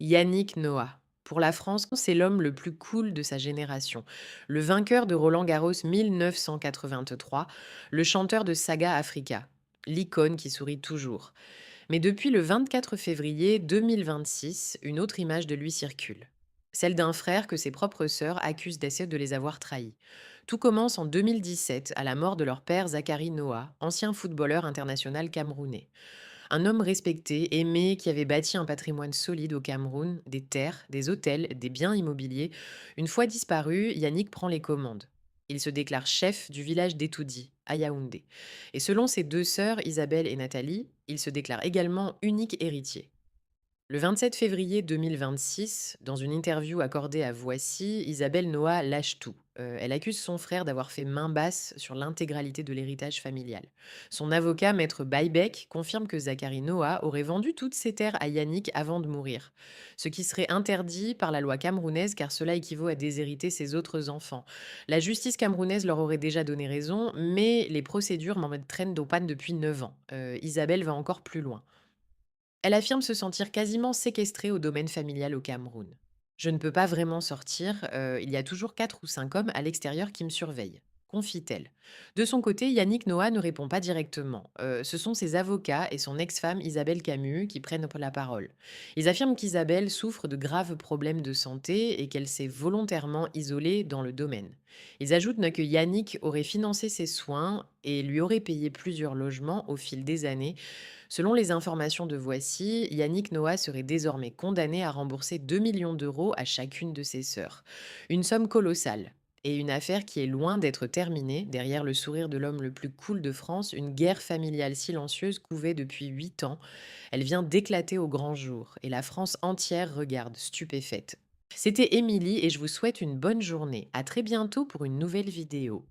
Yannick Noah. Pour la France, c'est l'homme le plus cool de sa génération. Le vainqueur de Roland-Garros 1983, le chanteur de Saga Africa, l'icône qui sourit toujours. Mais depuis le 24 février 2026, une autre image de lui circule. Celle d'un frère que ses propres sœurs accusent d'essayer de les avoir trahis. Tout commence en 2017 à la mort de leur père Zachary Noah, ancien footballeur international camerounais. Un homme respecté, aimé, qui avait bâti un patrimoine solide au Cameroun, des terres, des hôtels, des biens immobiliers. Une fois disparu, Yannick prend les commandes. Il se déclare chef du village d'Etoudi, à Yaoundé. Et selon ses deux sœurs, Isabelle et Nathalie, il se déclare également unique héritier. Le 27 février 2026, dans une interview accordée à Voici, Isabelle Noah lâche tout. Elle accuse son frère d'avoir fait main basse sur l'intégralité de l'héritage familial. Son avocat, maître Baybeck, confirme que Zachary Noah aurait vendu toutes ses terres à Yannick avant de mourir, ce qui serait interdit par la loi camerounaise car cela équivaut à déshériter ses autres enfants. La justice camerounaise leur aurait déjà donné raison, mais les procédures traînent d'eau panne depuis 9 ans. Isabelle va encore plus loin. Elle affirme se sentir quasiment séquestrée au domaine familial au Cameroun. Je ne peux pas vraiment sortir, il y a toujours 4 ou 5 hommes à l'extérieur qui me surveillent, confie-t-elle. De son côté, Yannick Noah ne répond pas directement. Ce sont ses avocats et son ex-femme Isabelle Camus qui prennent la parole. Ils affirment qu'Isabelle souffre de graves problèmes de santé et qu'elle s'est volontairement isolée dans le domaine. Ils ajoutent que Yannick aurait financé ses soins et lui aurait payé plusieurs logements au fil des années. Selon les informations de Voici, Yannick Noah serait désormais condamné à rembourser 2 millions d'euros à chacune de ses sœurs. Une somme colossale. Et une affaire qui est loin d'être terminée. Derrière le sourire de l'homme le plus cool de France, une guerre familiale silencieuse couvait depuis 8 ans. Elle vient d'éclater au grand jour. Et la France entière regarde, stupéfaite. C'était Émilie et je vous souhaite une bonne journée. À très bientôt pour une nouvelle vidéo.